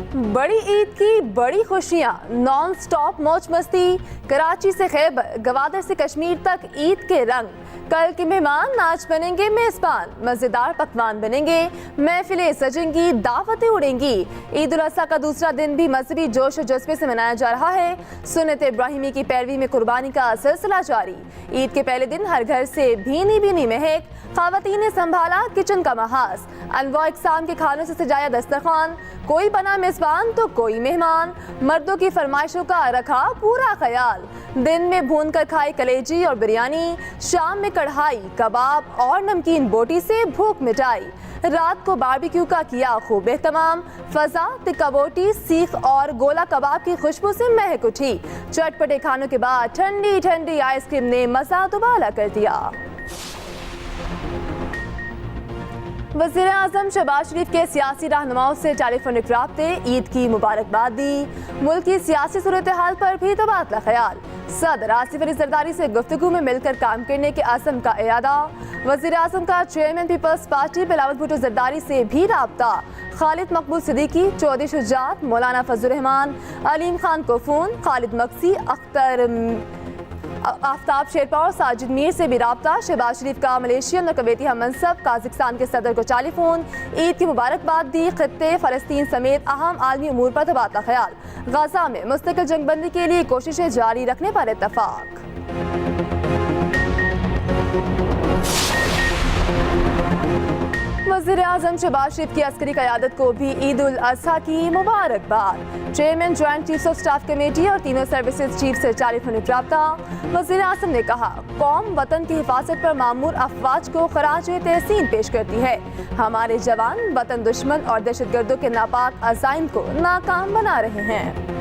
बड़ी ईद की बड़ी खुशियां, नॉन स्टॉप मौज मस्ती। कराची से खैबर, गवादर से कश्मीर तक ईद के रंग। कल के मेहमान आज बनेंगे मेजबान, मजेदार पकवान बनेंगे, महफिलें सजेंगी, दावतें उड़ेंगी। ईद उल अजहा का दूसरा दिन भी मजहबी जोश और जज्बे से मनाया जा रहा है। सुन्नत इब्राहिमी की पैरवी में कुर्बानी का सिलसिला जारी। ईद के पहले दिन हर घर से भीनी भीनी महक, ख़वातीन ने संभाला किचन का महाज। अनवा इकसाम के खानों से सजाया दस्तरखान, कोई बना मेजबान तो कोई मेहमान। मर्दों की फरमाइशों का रखा पूरा ख्याल। दिन में भून कर खाई कलेजी और बिरयानी, शाम में कढ़ाई कबाब और नमकीन बोटी से भूख मिटाई। रात को बारबेक्यू का किया खूब एहतमाम, फजा टिक्का बोटी, सीख और गोला कबाब की खुशबू से महक उठी। चटपटे खानों के बाद ठंडी ठंडी आइसक्रीम ने मजा दुबाला कर दिया। वज़ीर आज़म शहबाज शरीफ के सियासी रहनुमाओं से टेलीफोनिक राब्ते, ईद की मुबारकबाद दी। मुल्क की सियासी सूरत हाल पर भी तबादला ख्याल। सदर आसिफ अली जरदारी से गुफ्तगू में मिलकर काम करने के अज़म का इरादा। वज़ीर आज़म का चेयरमैन पीपल्स पार्टी बिलावल भुट्टो जरदारी से भी राब्ता। खालिद मकबूल सिद्दीकी, चौधरी शुजात, मौलाना फजल रहमान, अलीम खान कोफून, खालिद मक्सी, अख्तर आफ्ताब शेरपा और साजिद मीर से भी राब्ता। शहबाज शरीफ का मलेशियन और कवेती हममनसब काज़िकिस्तान के सदर को टेलीफोन, ईद की मुबारकबाद दी। खित्ते फ़लस्तीन समेत अहम आलमी उमूर पर तबादला ख्याल। गाज़ा में मुस्तकिल जंगबंदी के लिए कोशिशें जारी रखने पर इत्तफाक। वज़ीर आज़म शहबाज शरीफ की अस्करी क़यादत को भी ईद उल अजहा की मुबारकबाद। Chairman joint chiefs of staff committee और तीनों सर्विसेज चीफ से टेलीफोनिक राब्ता। वज़ीर आज़म ने कहा, कौम वतन की हिफाजत पर मामूर अफवाज को खराज तहसीन पेश करती है। हमारे जवान वतन दुश्मन और दहशतगर्दों के नापाक अज़ाइम को नाकाम बना रहे हैं।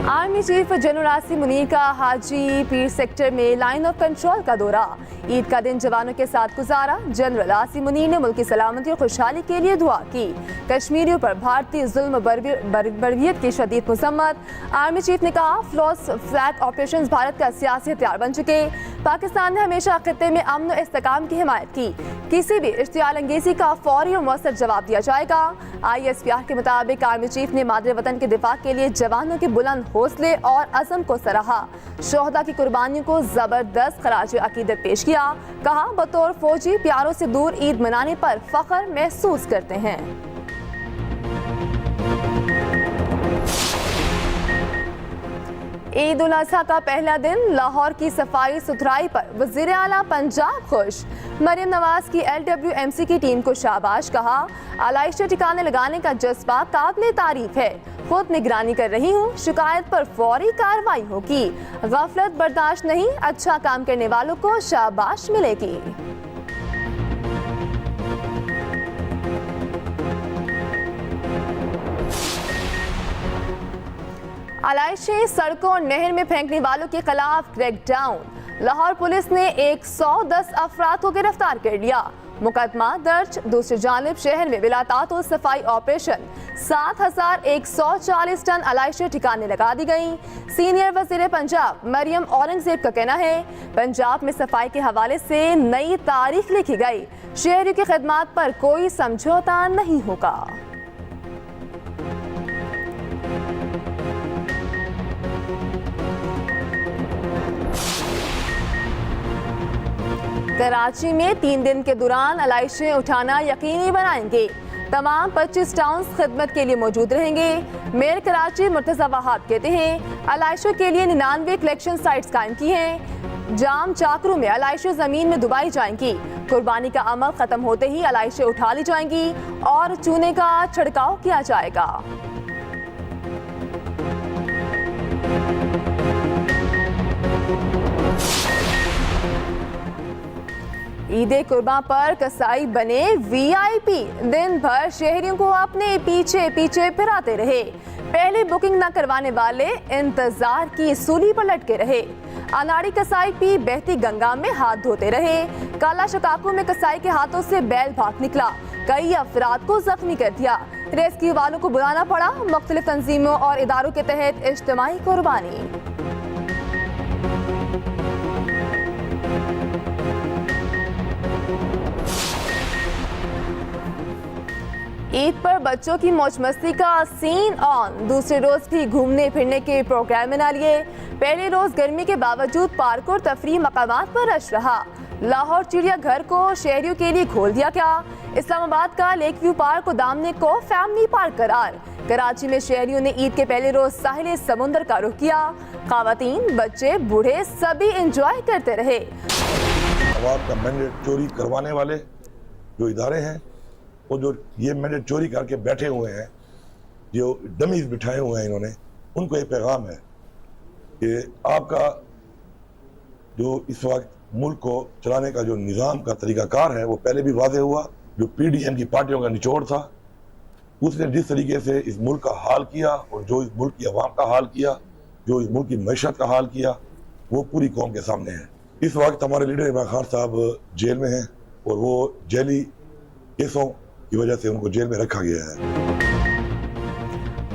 Army chief general Asim Munir का हाजी पीर सेक्टर में लाइन ऑफ कंट्रोल का दौरा। ईद का दिन जवानों के साथ गुजारा। जनरल आसिम मुनीर ने मुल्क की सलामती और खुशहाली के लिए दुआ की। कश्मीरियों पर भारतीय जुल्म बरबियत की शदीद मजम्मत। आर्मी चीफ ने कहा, फ्लॉस फ्लैग ऑपरेशंस भारत का सियासी हथियार बन चुके। पाकिस्तान ने हमेशा खित्ते में अमन और इस्तेकाम की हिमायत की। किसी भी इश्तियाल अंगेजी का फौरी और मौसर जवाब दिया जाएगा। ISPR के मुताबिक आर्मी चीफ ने मादरे वतन के दिफा के लिए जवानों के बुलंद हौसले और अज़म को सराहा। शोहदा की कुर्बानियों को जबरदस्त खराज अकीदत पेश किया। कहा, बतौर फौजी प्यारों से दूर ईद मनाने पर फख्र महसूस करते हैं। ईद उल अजहा का पहला दिन, लाहौर की सफाई सुथराई पर वज़ीर आला पंजाब खुश। मरियम नवाज की LWMC की टीम को शाबाश कहा। आलाइशें ठिकाने लगाने का जज्बा काबिल तारीफ है। खुद निगरानी कर रही हूँ, शिकायत पर फौरी कार्रवाई होगी। गफलत बर्दाश्त नहीं, अच्छा काम करने वालों को शाबाश मिलेगी। आलाइशें सड़कों और नहर में फेंकने वालों के खिलाफ क्रैकडाउन। लाहौर पुलिस ने 110 अफराद को गिरफ्तार कर लिया। मुकदमा दर्ज। दूसरी जानिब शहर में बिलातातुल सफाई ऑपरेशन। 7140 टन आलाइशें ठिकाने लगा दी गई। सीनियर वजीर पंजाब मरियम औरंगजेब का कहना है, पंजाब में सफाई के हवाले से नई तारीख लिखी गई। शहरियों की खिदमत पर कोई समझौता नहीं होगा। कराची में 3 दिन के दौरान आलाइशें उठाना यकीनी बनाएंगे। तमाम 25 टाउन्स खिदमत के लिए मौजूद रहेंगे। मेयर कराची मुर्तज़ा वहाब कहते हैं, आलाइशों के लिए 99 कलेक्शन साइट्स कायम की हैं। जाम चाकरू में आलाइशें जमीन में दुबाई जाएंगी। कुर्बानी का अमल खत्म होते ही आलाइशें उठा ली जाएंगी और चूने का छिड़काव किया जाएगा। ईद कुर्बान पर कसाई बने VIP। दिन भर शहरियों को अपने पीछे पीछे फिराते रहे। पहले बुकिंग न करवाने वाले इंतजार की सूली पर लटके रहे। अनाड़ी कसाई पी बहती गंगा में हाथ धोते रहे। काला शकाकू में कसाई के हाथों से बैल भाग निकला, कई अफराद को जख्मी कर दिया। रेस्क्यू वालों को बुलाना पड़ा। मुख्तलिफ तंजीमों और इदारों के तहत इज्तिमाई कुर्बानी। ईद पर बच्चों की मौज मस्ती का सीन ऑन। दूसरे रोज भी घूमने फिरने के प्रोग्राम बना लिए। पहले रोज गर्मी के बावजूद पार्क और तफरीह मकामात पर रश रहा। लाहौर चिड़िया घर को शहरियों के लिए खोल दिया गया। इस्लामाबाद का लेक व्यू पार्क उदामने को फैमिली पार्क करार। कराची में शहरियों ने ईद के पहले रोज साहिल समुंदर का रुख किया। खवातीन, बच्चे, बूढ़े सभी एंजॉय करते रहे। अवाम का मैंडेट चोरी करवाने वाले जो इदारे हैं, वो जो ये मैंडेट चोरी करके बैठे हुए हैं, जो डमीज बिठाए हुए हैं, इन्होंने उनको एक पैगाम है कि आपका जो इस वक्त मुल्क को चलाने का जो निज़ाम का तरीकाकार है वो पहले भी वाज़ेह हुआ। जो पीडीएम की पार्टियों का निचोड़ था, उसने जिस तरीके से इस मुल्क का हाल किया और जो इस मुल्क की अवाम का हाल किया, जो इस मुल्क की मैशत का हाल किया, वो पूरी कौम के सामने है। इस वक्त हमारे लीडर इमरान खान साहब जेल में हैं और वो जेली केसों की वजह से उनको जेल में रखा गया है।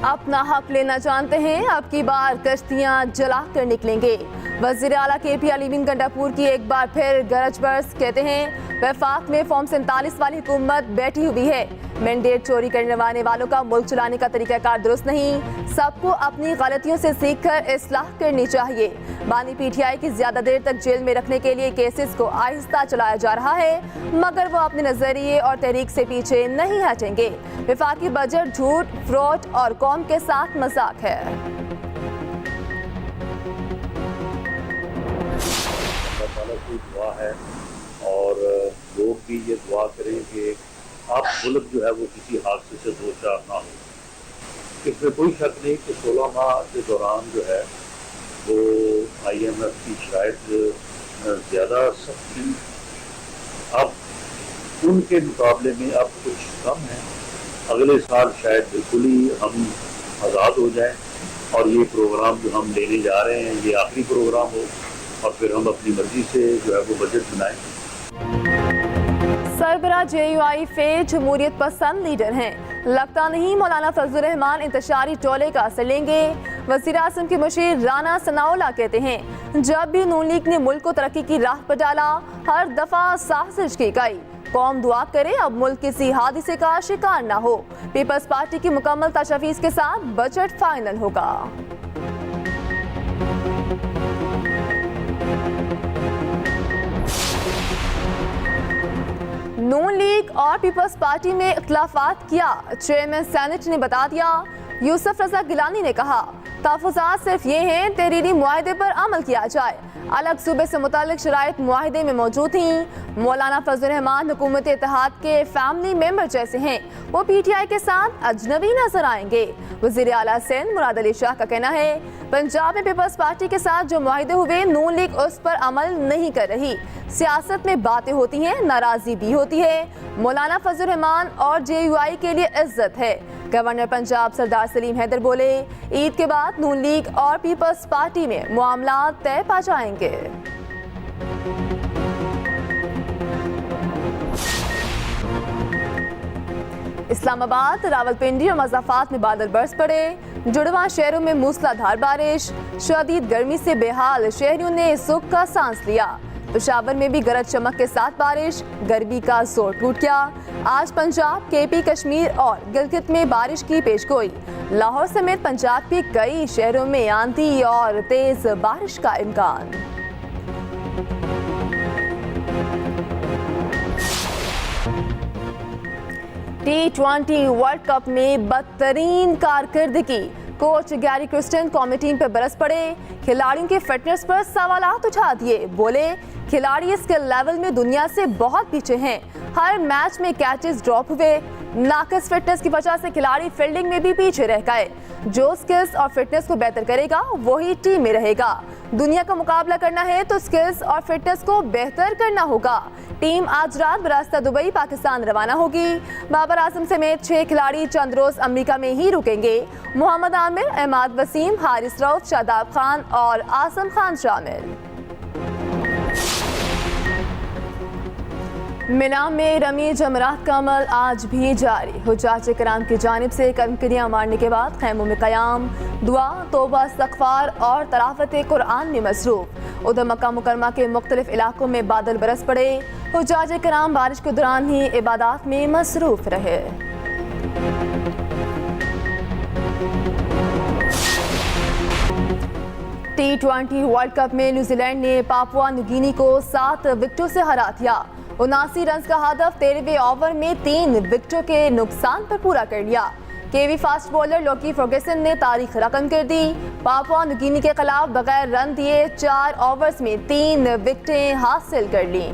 अपना हक लेना जानते हैं, अब की बार कश्तियां जला कर निकलेंगे। वज़ीर आला KP अलीमीन गंडापुर की एक बार फिर गरज बरस। कहते हैं वफाक में फॉर्म 47 वाली हुकूमत बैठी हुई है। मैंडेट चोरी करने वालों का मुल्क चलाने का तरीकाकार दुरुस्त नहीं। सबको अपनी गलतियों से सीख कर इस्लाह करनी चाहिए। बानी PTI की ज्यादा देर तक जेल में रखने के लिए केसेस को आहिस्ता चलाया जा रहा है, मगर वो अपने नजरिए और तहरीक से पीछे नहीं हटेंगे। वफाकी बजट झूठ, फ्रॉड और कौम के साथ मजाक है। दुआ है और लोग भी ये दुआ करें कि आप मुल्क जो है वो किसी हादसे से दो चार ना हो। इसमें कोई शक नहीं कि 16 माह के दौरान जो है वो IMF की शायद ज़्यादा सख्त थी। अब उनके मुकाबले में अब कुछ कम है। अगले साल शायद बिल्कुल ही हम आज़ाद हो जाएं और ये प्रोग्राम जो हम लेने जा रहे हैं ये आखिरी प्रोग्राम हो और फिर हम अपनी मर्जी से जो है वो बजट बनाएं। सरबराह JUI फे जमहूरियत पसंद लीडर हैं। लगता नहीं मौलाना फजल रहमान इंतशारी टोले का असर लेंगे। वज़ीर आज़म के मुशीर राना सनाउल्लाह कहते हैं जब भी नून लीग ने मुल्क को तरक्की की राह पर डाला हर दफा साजिश की गई। कौम दुआ करे अब मुल्क किसी हादसे का शिकार ना हो। पीपल्स पार्टी की मुकम्मल तशवीश के साथ बजट फाइनल होगा। नून लीग और पीपल्स पार्टी में इख्तिलाफात किया, चेयरमैन सेनेट ने बता दिया। यूसुफ रजा गिलानी ने कहा तहफ़्फ़ुज़ात सिर्फ ये हैं तहरीरी मुआहदे पर अमल किया जाए। अलग सूबे से मुतालिक शराइत मुआहदे में मौजूद थी। मौलाना फजल रहमान हुकूमत इत्तेहाद के फैमिली मेंबर जैसे हैं, वो PTI के साथ अजनबी नजर आएंगे। वज़ीर आला सिंध मुराद अली शाह का कहना है पंजाब में पीपल्स पार्टी के साथ जो मुआहदे हुए नून लीग उस पर अमल नहीं कर रही। सियासत में बातें होती हैं, नाराजगी भी होती है। मौलाना फजल रहमान और JUI के लिए इज्जत है। गवर्नर पंजाब सरदार सलीम हैदर बोले ईद के बाद नून लीग और पीपल्स पार्टी में मामला तय पा जाएंगे। इस्लामाबाद, रावलपिंडी और मज़ाफात में बादल बरस पड़े। जुड़वा शहरों में मूसलाधार बारिश। शदीद गर्मी से बेहाल शहरियों ने सुख का सांस लिया। पेशावर में भी गरज चमक के साथ बारिश। गर्मी का जोर टूट गया। आज पंजाब, KP, कश्मीर और गिलगित में बारिश की पेशगोई। लाहौर समेत पंजाब के कई शहरों में आंधी और तेज बारिश का इम्कान। T20 वर्ल्ड कप में बदतरीन कारकर्दगी। कोच गैरी क्रिस्टन कमेटी पर बरस पड़े। खिलाड़ियों के फिटनेस पर सवालात उठा दिए। बोले खिलाड़ी स्किल लेवल में दुनिया से बहुत पीछे हैं। हर मैच में कैचेस ड्रॉप हुए। नाकस फिटनेस की वजह से खिलाड़ी फील्डिंग में भी पीछे रह गए। जो स्किल्स और फिटनेस को बेहतर करेगा वही टीम में रहेगा। दुनिया का मुकाबला करना है तो स्किल्स और फिटनेस को बेहतर करना होगा। टीम आज रात बरास्ता दुबई पाकिस्तान रवाना होगी। बाबर आजम समेत 6 खिलाड़ी चंद रोज अमेरिका में ही रुकेंगे। मोहम्मद आमिर, अहमद वसीम, हारिस रऊफ, शादाब खान और आसम खान शामिल। मिना में रमी जमरात का अमल आज भी जारी। हुज्जाज किराम की जानिब से कंकरियां मारने के बाद खैमों में क़याम, दुआ, तौबा, इस्तग़फ़ार और तलावत कुरान में मसरूफ़। उधर मक्का मुकरमा के मुख्तलिफ इलाकों में बादल बरस पड़े। हुज्जाज किराम बारिश के दौरान ही इबादत में मसरूफ़ रहे। T20 वर्ल्ड कप में न्यूजीलैंड ने पापुआ न्यूगिनी को 7 विकेटों से हरा दिया। 79 रन का हदफ 13वें ओवर में 3 विकेटों के नुकसान पर पूरा कर लिया। केवी फास्ट बॉलर लोकी फर्गसन ने तारीख रकम कर दी। पापुआ न्यूगिनी के खिलाफ बगैर रन दिए 4 ओवर्स में 3 विकेटें हासिल कर लीं।